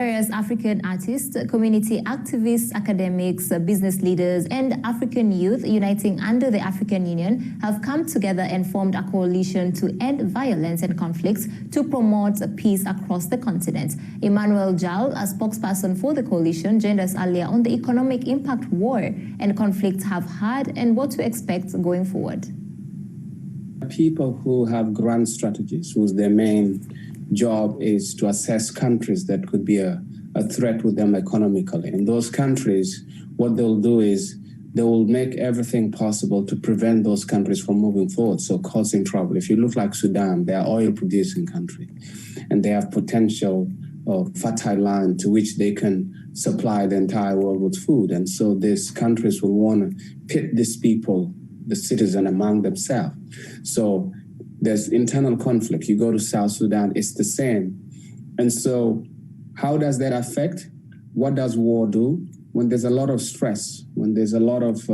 Various African artists, community activists, academics, business leaders, and African youth uniting under the African Union have come together and formed a coalition to end violence and conflicts to promote peace across the continent. Emmanuel Jal, a spokesperson for the coalition, joined us earlier on the economic impact war and conflicts have had and what to expect going forward. People who have grand strategies, whose their main job is to assess countries that could be a threat with them economically. In those countries, what they'll do is they will make everything possible to prevent those countries from moving forward, so causing trouble. If you look like Sudan, they are oil-producing country, and they have potential of fertile land to which they can supply the entire world with food. And so these countries will want to pit these people, the citizens, among themselves. So there's internal conflict. You go to South Sudan, it's the same. And so how does that affect? What does war do? When there's a lot of stress, when there's a lot of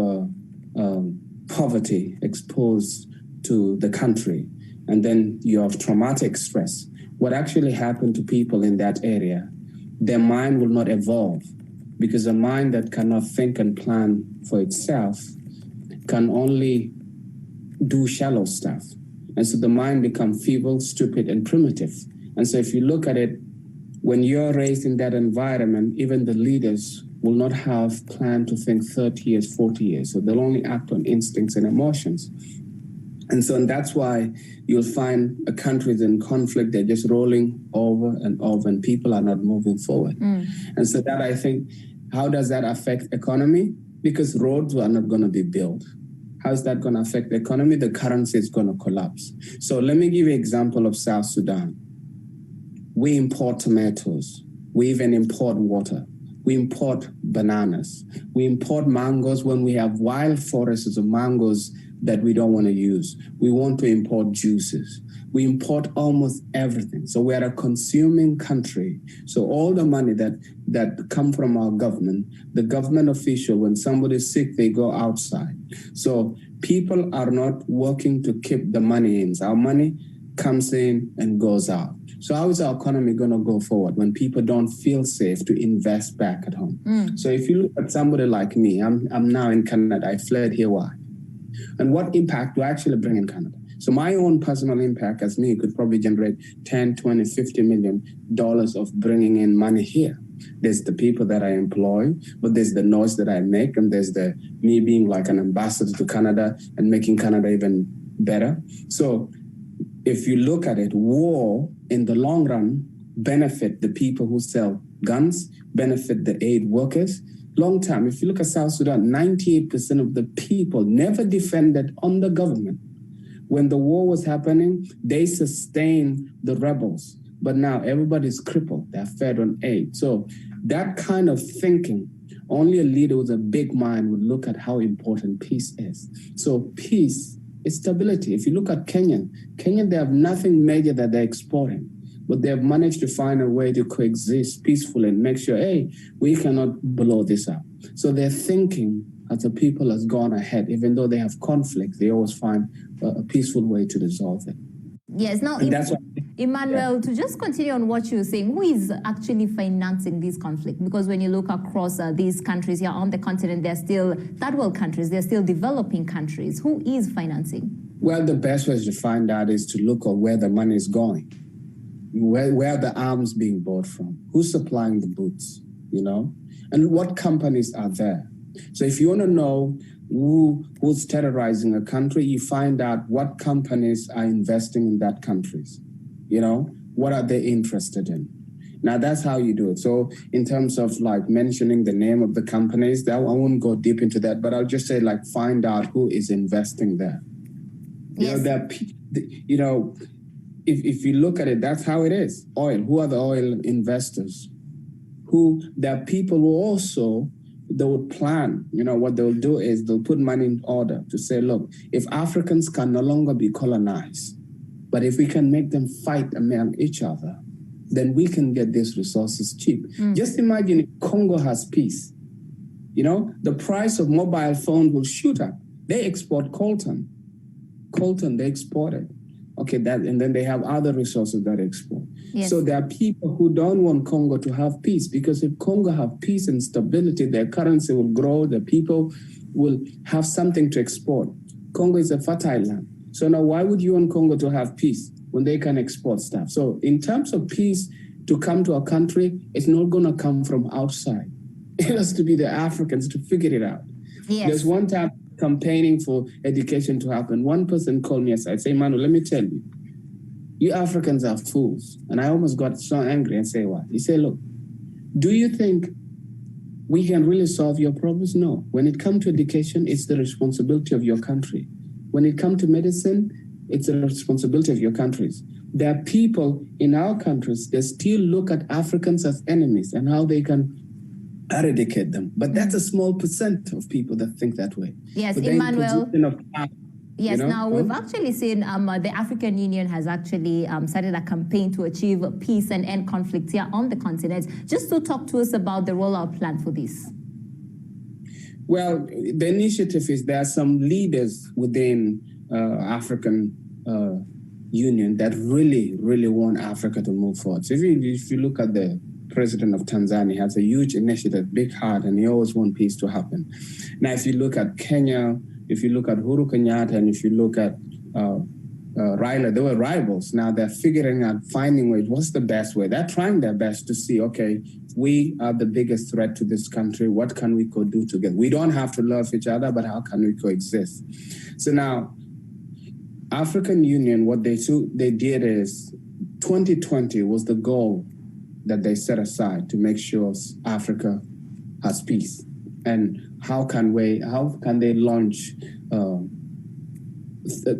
poverty exposed to the country, and then you have traumatic stress, what actually happened to people in that area, their mind will not evolve, because a mind that cannot think and plan for itself can only do shallow stuff. And so the mind becomes feeble, stupid, and primitive. And so if you look at it, when you're raised in that environment, even the leaders will not have plan to think 30 years, 40 years. So they'll only act on instincts and emotions. And so that's why you'll find a countries in conflict, they're just rolling over and over, and people are not moving forward. And so that, I think, how does that affect economy? Because roads are not going to be built. How is that going to affect the economy? The currency is going to collapse. So let me give you an example of South Sudan. We import tomatoes. We even import water. We import bananas. We import mangoes when we have wild forests of mangoes that we don't want to use. We want to import juices. We import almost everything. So we are a consuming country. So all the money that come from our government, the government official, when somebody's sick, they go outside. So people are not working to keep the money in. So our money comes in and goes out. So how is our economy going to go forward when people don't feel safe to invest back at home? So if you look at somebody like me, I'm now in Canada. I fled here. Why? And what impact do I actually bring in Canada? So my own personal impact as me could probably generate 10, 20, $50 million of bringing in money here. There's the people that I employ, but there's the noise that I make, and there's the me being like an ambassador to Canada and making Canada even better. So if you look at it, war in the long run benefit the people who sell guns, benefit the aid workers. Long time, if you look at South Sudan, 98% of the people never defended on the government. When the war was happening, they sustained the rebels. But now everybody's crippled. They're fed on aid. So that kind of thinking, only a leader with a big mind would look at how important peace is. So peace is stability. If you look at Kenya, they have nothing major that they're exporting, but they have managed to find a way to coexist peacefully and make sure, hey, we cannot blow this up. So their thinking as a people has gone ahead. Even though they have conflict, they always find a peaceful way to resolve it. Yes, now, Emmanuel, to just continue on what you're saying, who is actually financing this conflict? Because when you look across these countries here on the continent, they're still third world countries, they're still developing countries. Who is financing? Well, the best way to find out is to look at where the money is going. Where the arms being bought from, who's supplying the boots, and what companies are there. So if you want to know who's terrorizing a country, you find out what companies are investing in that countries. What are they interested in? Now that's how you do it. So in terms of like mentioning the name of the companies, I won't go deep into that, but I'll just say like find out who is investing there. Yes. If you look at it, that's how it is. Oil. Who are the oil investors? There are people who also, they would plan, what they'll do is they'll put money in order to say, look, if Africans can no longer be colonized, but if we can make them fight among each other, then we can get these resources cheap. Just imagine if Congo has peace. The price of mobile phone will shoot up. They export coltan. They export it. Okay, and then they have other resources that export. Yes. So there are people who don't want Congo to have peace, because if Congo have peace and stability, their currency will grow, the people will have something to export. Congo is a fertile land. So now why would you want Congo to have peace when they can export stuff? So in terms of peace to come to a country, it's not going to come from outside. It has to be the Africans to figure it out. Yes. There's one time campaigning for education to happen. One person called me aside, say, Manu, let me tell you, you Africans are fools. And I almost got so angry and say, what? He said, look, do you think we can really solve your problems? No. When it comes to education, it's the responsibility of your country. When it comes to medicine, it's the responsibility of your countries. There are people in our countries that still look at Africans as enemies and how they can eradicate them. But that's a small percent of people that think that way. Yes, But Emmanuel. Yes, you know? now we've actually seen the African Union has actually started a campaign to achieve peace and end conflict here on the continent. Just to talk to us about the rollout plan for this. Well, the initiative is there are some leaders within African Union that really want Africa to move forward. So if you look at the president of Tanzania, has a huge initiative, big heart, and he always wants peace to happen. Now, if you look at Kenya, if you look at Uhuru Kenyatta, and if you look at Raila, they were rivals. Now they're figuring out, finding ways, what's the best way? They're trying their best to see, okay, we are the biggest threat to this country. What can we do together? We don't have to love each other, but how can we coexist? So now, African Union, what they did is 2020 was the goal that they set aside to make sure Africa has peace. And how can they launch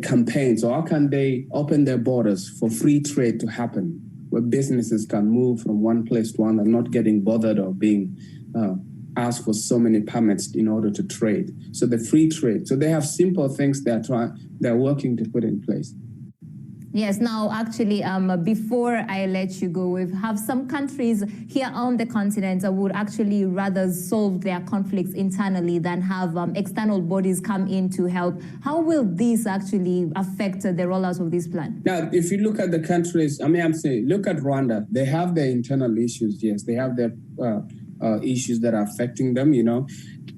campaigns, or how can they open their borders for free trade to happen, where businesses can move from one place to another, not getting bothered or being asked for so many permits in order to trade. So the free trade. So they have simple things they're working to put in place. Yes, now actually, before I let you go, we have some countries here on the continent that would actually rather solve their conflicts internally than have external bodies come in to help. How will this actually affect the rollout of this plan? Now, if you look at the countries, I'm saying, look at Rwanda. They have their internal issues, yes. They have their issues that are affecting them, you know.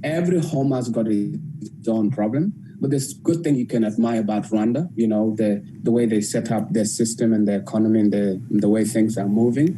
Every home has got its own problem. But there's good thing you can admire about Rwanda, you know, the way they set up their system and their economy and the way things are moving.